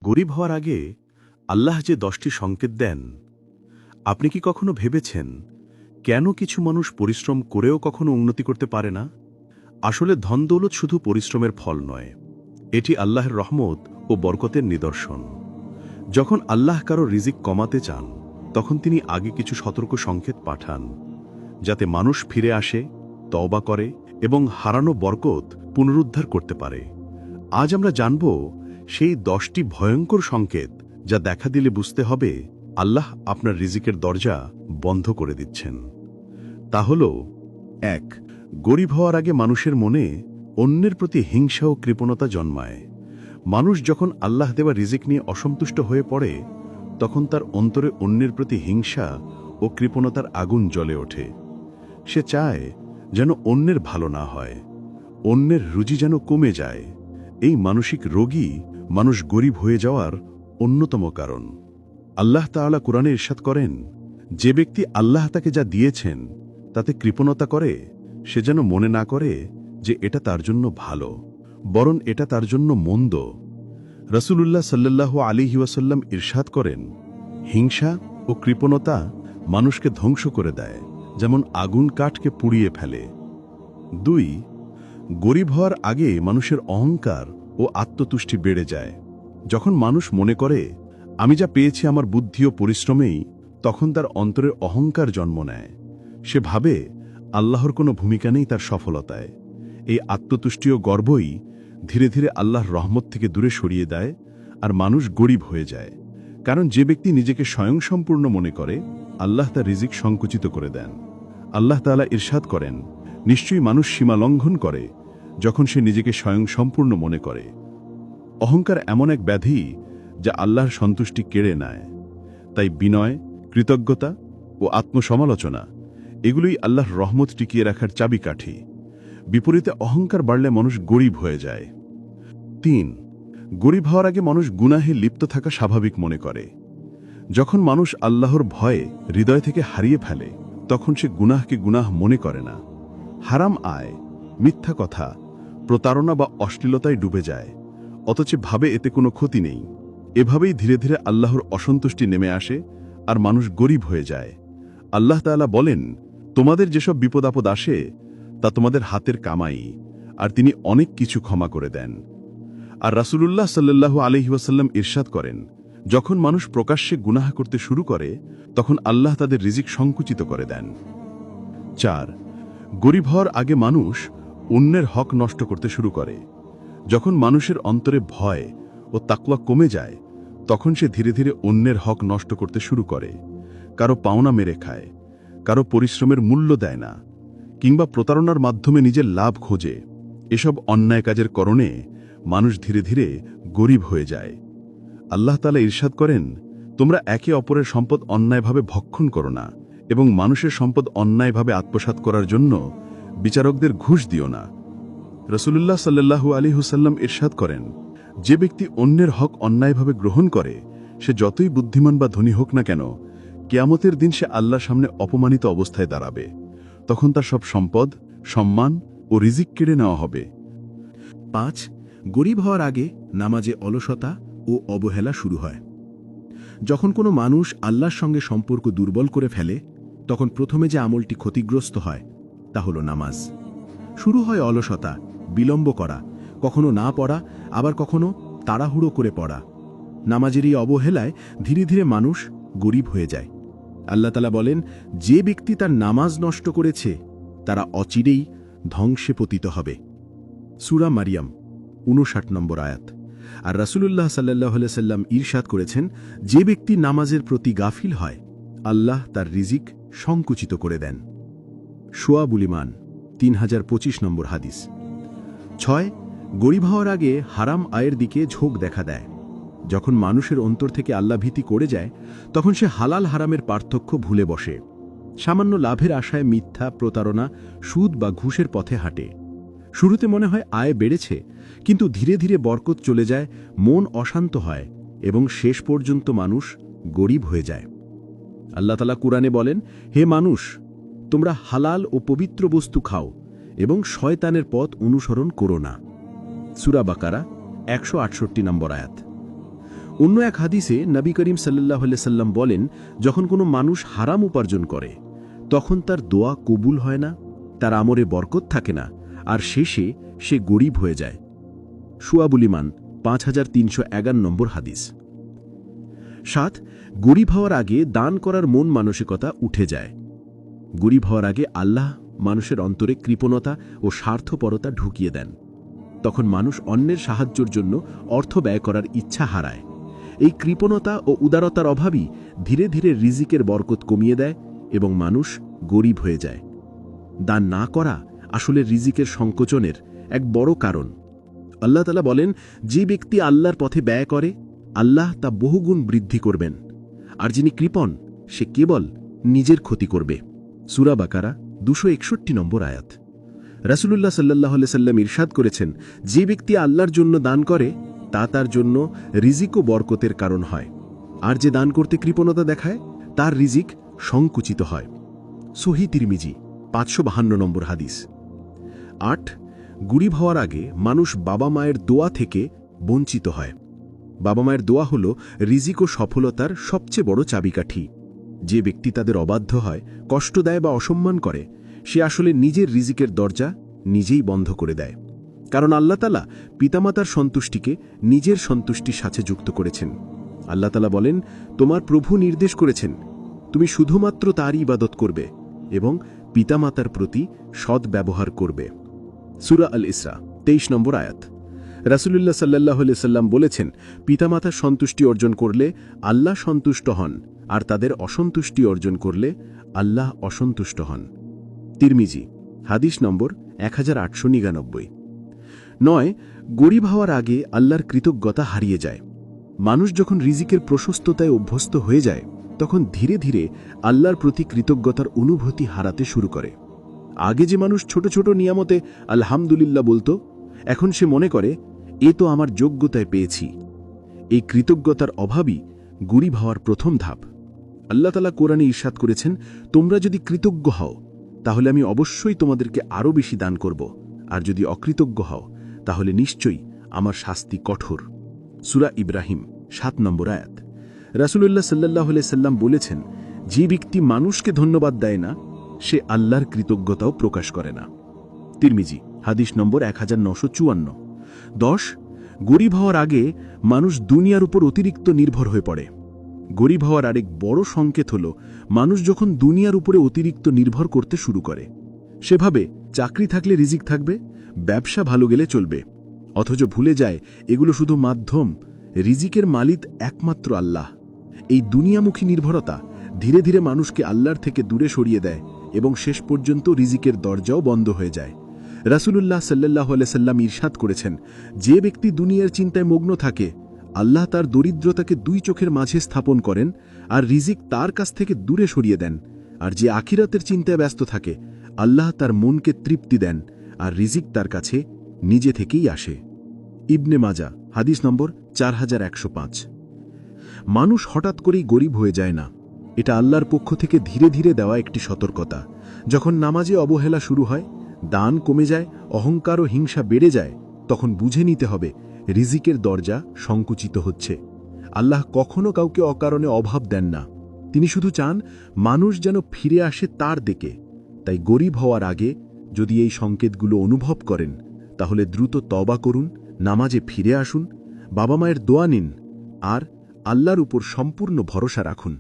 গরিব হওয়ার আগে আল্লাহ যে 10টি সংকেত দেন, আপনি কি কখনো ভেবেছেন কেন কিছু মানুষ পরিশ্রম করেও কখনো উন্নতি করতে পারে না? আসলে ধনদৌলত শুধু পরিশ্রমের ফল নয়, এটি আল্লাহর রহমত ও বরকতের নিদর্শন। যখন আল্লাহ কারো রিজিক কমাতে চান, তখন তিনি আগে কিছু সতর্ক সংকেত পাঠান, যাতে মানুষ ফিরে আসে, তওবা করে এবং হারানো বরকত পুনরুদ্ধার করতে পারে। আজ আমরা জানব সেই 10টি ভয়ঙ্কর সংকেত, যা দেখা দিলে বুঝতে হবে আল্লাহ আপনার রিজিকের দরজা বন্ধ করে দিচ্ছেন। তা হল 1, গরিব হওয়ার আগে মানুষের মনে অন্যের প্রতি হিংসা ও কৃপণতা জন্মায়। মানুষ যখন আল্লাহ দেওয়া রিজিক নিয়ে অসন্তুষ্ট হয়ে পড়ে, তখন তার অন্তরে অন্যের প্রতি হিংসা ও কৃপণতার আগুন জ্বলে ওঠে। সে চায় যেন অন্যের ভালো না হয়, অন্যের রুজি যেন কমে যায়। এই মানসিক রোগই মানুষ গরিব হয়ে যাওয়ার অন্যতম কারণ। আল্লাহ তাআলা কুরআনে ইরশাদ করেন, যে ব্যক্তি আল্লাহ তাকে যা দিয়েছেন তাতে কৃপণতা করে, সে যেন মনে না করে যে এটা তার জন্য ভালো, বরং এটা তার জন্য মন্দ। রাসূলুল্লাহ সাল্লাল্লাহু আলাইহি ওয়াসাল্লাম ইরশাদ করেন, হিংসা ও কৃপণতা মানুষকে ধ্বংস করে দেয়, যেমন আগুন কাঠকে পুড়িয়ে ফেলে। 2, গরিব হওয়ার আগে মানুষের অহংকার ও আত্মতুষ্টি বেড়ে যায়। যখন মানুষ মনে করে আমি যা পেয়েছি আমার বুদ্ধি ও পরিশ্রমেই, তখন তার অন্তরের অহংকার জন্ম নেয়। সে ভাবে আল্লাহর কোনো ভূমিকা নেই তার সফলতায়। এই আত্মতুষ্টি ও গর্বই ধীরে ধীরে আল্লাহর রহমত থেকে দূরে সরিয়ে দেয়, আর মানুষ গরিব হয়ে যায়। কারণ যে ব্যক্তি নিজেকে স্বয়ংসম্পূর্ণ মনে করে, আল্লাহ তার রিজিক সংকুচিত করে দেন। আল্লাহ তাআলা ইরশাদ করেন, নিশ্চয়ই মানুষ সীমা লঙ্ঘন করে যখন সে নিজেকে স্বয়ংসম্পূর্ণ মনে করে। অহংকার এমন এক ব্যাধি যা আল্লাহর সন্তুষ্টি কেড়ে নেয়। তাই বিনয়, কৃতজ্ঞতা ও আত্মসমালোচনা এগুলোই আল্লাহর রহমত টিকিয়ে রাখার চাবিকাঠি। বিপরীতে অহংকার বাড়লে মানুষ গরিব হয়ে যায়। 3, গরিব হওয়ার আগে মানুষ গুনাহে লিপ্ত থাকা স্বাভাবিক মনে করে। যখন মানুষ আল্লাহর ভয়ে হৃদয় থেকে হারিয়ে ফেলে, তখন সে গুনাহকে গুনাহ মনে করে না। হারাম আয়, মিথ্যা কথা, প্রতারণা বা অশ্লীলতায় ডুবে যায়, অথচ ভাবে এতে কোনো ক্ষতি নেই। এভাবেই ধীরে ধীরে আল্লাহর অসন্তুষ্টি নেমে আসে, আর মানুষ গরিব হয়ে যায়। আল্লাহ তাআলা বলেন, তোমাদের যেসব বিপদ আপদ আসে তা তোমাদের হাতের কামাই, আর তিনি অনেক কিছু ক্ষমা করে দেন। আর রাসূলুল্লাহ সাল্লাল্লাহু আলাইহি ওয়াসাল্লাম ইরশাদ করেন, যখন মানুষ প্রকাশ্যে গুনাহ করতে শুরু করে, তখন আল্লাহ তাদের রিজিক সংকুচিত করে দেন। 4, গরিব হওয়ার আগে মানুষ অন্যের হক নষ্ট করতে শুরু করে। যখন মানুষের অন্তরে ভয় ও তাকওয়া কমে যায়, তখন সে ধীরে ধীরে অন্যের হক নষ্ট করতে শুরু করে। কারো পাওনা মেরে খায়, কারো পরিশ্রমের মূল্য দেয় না, কিংবা প্রতারণার মাধ্যমে নিজের লাভ খোঁজে। এসব অন্যায় কাজের কারণে মানুষ ধীরে ধীরে গরিব হয়ে যায়। আল্লাহ তাআলা ইরশাদ করেন, তোমরা একে অপরের সম্পদ অন্যায়ভাবে ভক্ষণ করো না, এবং মানুষের সম্পদ অন্যায়ভাবে আত্মসাৎ করার জন্য বিচারকদের ঘুষ দিও না। রাসূলুল্লাহ সাল্লাল্লাহু আলাইহি ওয়াসাল্লাম ইরশাদ করেন, যে ব্যক্তি অন্যের হক অন্যায়ভাবে গ্রহণ করে, সে যতই বুদ্ধিমান বা ধনী হোক না কেন, কিয়ামতের দিন সে আল্লাহর সামনে অপমানিত অবস্থায় দাঁড়াবে। তখন তার সব সম্পদ, সম্মান ও রিজিক কেড়ে নেওয়া হবে। 5, গরিব হওয়ার আগে নামাজে অলসতা ও অবহেলা শুরু হয়। যখন কোনো মানুষ আল্লাহর সঙ্গে সম্পর্ক দুর্বল করে ফেলে, তখন প্রথমে যে আমলটি ক্ষতিগ্রস্ত হয় তা হল নামাজ। শুরু হয় অলসতা, বিলম্ব করা, কখনো না পড়া, আবার কখনো তাড়াহুড়ো করে পড়া। নামাজের এই অবহেলায় ধীরে ধীরে মানুষ গরিব হয়ে যায়। আল্লাহ তাআলা বলেন, যে ব্যক্তি তার নামাজ নষ্ট করেছে তারা অচিরেই ধ্বংসে পতিত হবে। সূরা মারিয়াম 59 নম্বর আয়াত। আর রাসূলুল্লাহ সাল্লাল্লাহু আলাইহি সাল্লাম ইরশাদ করেছেন, যে ব্যক্তি নামাজের প্রতি গাফিল হয়, আল্লাহ তার রিজিক সংকুচিত করে দেন। শুআবুল ঈমান 3025 নম্বর হাদিস। 6, গরিব হওয়ার আগে হারাম আয়ের দিকে ঝোঁক দেখা দেয়। যখন মানুষের অন্তর থেকে আল্লাহ ভীতি করে যায়, তখন সে হালাল হারামের পার্থক্য ভুলে বসে। সামান্য লাভের আশায় মিথ্যা, প্রতারণা, সুদ বা ঘুষের পথে হাঁটে। শুরুতে মনে হয় আয় বেড়েছে, কিন্তু ধীরে ধীরে বরকত চলে যায়, মন অশান্ত হয় এবং শেষ পর্যন্ত মানুষ গরিব হয়ে যায়। আল্লাহ তাআলা কুরআনে বলেন, হে মানুষ, তোমরা হালাল ও পবিত্র বস্তু খাও এবং শয়তানের পথ অনুসরণ করো না। সূরা বাকারা 168 নম্বর আয়াত। অন্য এক হাদিসে নবী করিম সাল্লাল্লাহু আলাইহি সাল্লাম বলেন, যখন কোনো মানুষ হারাম উপার্জন করে তখন তার দোয়া কবুল হয় না, তার আমরে বরকত থাকে না, আর শেষে সে গরিব হয়ে যায়। শুআবুল ঈমান 5311 নম্বর হাদিস। 7. গরিব হওয়ার আগে দান করার মন মানসিকতা উঠে যায়। গরিব হওয়ার আগে আল্লাহ মানুষের অন্তরে কৃপণতা ও স্বার্থপরতা ঢুকিয়ে দেন। তখন মানুষ অন্যের সাহায্যের জন্য অর্থ ব্যয় করার ইচ্ছা হারায়। এই কৃপণতা ও উদারতার অভাবই ধীরে ধীরে রিজিকের বরকত কমিয়ে দেয় এবং মানুষ গরিব হয়ে যায়। দান না করা আসলে রিজিকের সংকোচনের এক বড় কারণ। আল্লাহ তাআলা বলেন, যে ব্যক্তি আল্লাহর পথে ব্যয় করে আল্লাহ তা বহুগুণ বৃদ্ধি করবেন, আর যিনি কৃপণ সে কেবল নিজের ক্ষতি করবে। সূরা বাকারা 261 নম্বর আয়াত। রাসূলুল্লাহ সাল্লাল্লাহু আলাইহি সাল্লাম ইরশাদ করেছেন, যে ব্যক্তি আল্লাহর জন্য দান করে তা তার জন্য রিজিক ও বরকতের কারণ হয়, আর যে দান করতে কৃপণতা দেখায় তার রিজিক সংকুচিত হয়। সহিহ তিরমিজি 552 নম্বর হাদিস। 8. গরিব হওয়ার আগে মানুষ বাবা মায়ের দোয়া থেকে বঞ্চিত হয়। বাবা মায়ের দোয়া হল রিজিক ও সফলতার সবচেয়ে বড় চাবিকাঠি। যে ব্যক্তি তাদের অবাধ্য হয়, কষ্ট দেয় বা অসম্মান করে, সে আসলে নিজের রিজিকের দরজা নিজেই বন্ধ করে দেয়। কারণ আল্লাহ তাআলা পিতামাতার সন্তুষ্টিকে নিজের সন্তুষ্টির সাথে যুক্ত করেছেন। আল্লাহ তাআলা বলেন, তোমার প্রভু নির্দেশ করেছেন তুমি শুধুমাত্র তারই ইবাদত করবে এবং পিতামাতার প্রতি সৎ ব্যবহার করবে। সূরা আল ইসরা 23 নম্বর আয়াত। রাসূলুল্লাহ সাল্লাল্লাহু আলাইহি সাল্লাম বলেছেন, পিতামাতার সন্তুষ্টি অর্জন করলে আল্লাহ সন্তুষ্ট হন, আর তাদের অসন্তুষ্টি অর্জন করলে আল্লাহ অসন্তুষ্ট হন। তিরমিজি হাদিস নম্বর 1899। 9. গরিব হওয়ার আগে আল্লাহর কৃতজ্ঞতা হারিয়ে যায়। মানুষ যখন রিজিকের প্রশস্ততায় অভ্যস্ত হয়ে যায় তখন ধীরে ধীরে আল্লাহর প্রতি কৃতজ্ঞতার অনুভূতি হারাতে শুরু করে। আগে যে মানুষ ছোট ছোট নিয়ামতে আলহামদুলিল্লাহ বলতো, এখন সে মনে করে এ তো আমার যোগ্যতায় পেয়েছি। এই কৃতজ্ঞতার অভাবই গরিব হওয়ার প্রথম ধাপ। আল্লাহ তাআলা কোরআনে ইরশাদ করেছেন, তোমরা যদি কৃতজ্ঞ হও তাহলে আমি অবশ্যই তোমাদেরকে আরও বেশি দান করব, আর যদি অকৃতজ্ঞ হও তাহলে নিশ্চয়ই আমার শাস্তি কঠোর। সূরা ইব্রাহিম 7 নম্বর আয়াত। রাসূলুল্লাহ সাল্লাল্লাহু আলাইহি সাল্লাম বলেছেন, যে ব্যক্তি মানুষকে ধন্যবাদ দেয় না সে আল্লাহর কৃতজ্ঞতাও প্রকাশ করে না। তিরমিজি হাদিস নম্বর 1954। 10. গরিব হওয়ার আগে মানুষ দুনিয়ার উপর অতিরিক্ত নির্ভর হয়ে পড়ে। গরিব হওয়ার আরেক বড় সংকেত হল মানুষ যখন দুনিয়ার উপরে অতিরিক্ত নির্ভর করতে শুরু করে। সেভাবে চাকরি থাকলে রিজিক থাকবে, ব্যবসা ভালো গেলে চলবে, অথচ ভুলে যায় এগুলো শুধু মাধ্যম, রিজিকের মালিক একমাত্র আল্লাহ। এই দুনিয়ামুখী নির্ভরতা ধীরে ধীরে মানুষকে আল্লাহর থেকে দূরে সরিয়ে দেয় এবং শেষ পর্যন্ত রিজিকের দরজাও বন্ধ হয়ে যায়। রাসূলুল্লাহ সাল্লাল্লাহু আলাইহি সাল্লাম ইরশাদ করেছেন, যে ব্যক্তি দুনিয়ার চিন্তায় মগ্ন থাকে আল্লাহ তার দরিদ্রতাকে দুই চোখের মাঝে স্থাপন করেন আর রিজিক তার কাছ থেকে দূরে সরিয়ে দেন। আর যে আখিরাতের চিন্তায় ব্যস্ত থাকে আল্লাহ তার মনকে তৃপ্তি দেন আর রিজিক তার কাছে নিজে থেকেই আসে। ইবনে মাজা হাদিস নম্বর 4105। মানুষ হঠাৎ করেই গরিব হয়ে যায় না, এটা আল্লাহর পক্ষ থেকে ধীরে ধীরে দেওয়া একটি সতর্কতা। যখন নামাজে অবহেলা শুরু হয়, দান কমে যায়, অহংকার ও হিংসা বেড়ে যায়, তখন বুঝে নিতে হবে রিজিকের দরজা সংকুচিত হচ্ছে। আল্লাহ কখনো কাউকে অকারণে অভাব দেন না, তিনি শুধু চান মানুষ যেন ফিরে আসে তার দিকে। তাই গরিব হওয়ার আগে যদি এই সংকেতগুলো অনুভব করেন তাহলে দ্রুত তওবা করুন, নামাজে ফিরে আসুন, বাবা মায়ের দোয়া নিন আর আল্লাহর উপর সম্পূর্ণ ভরসা রাখুন।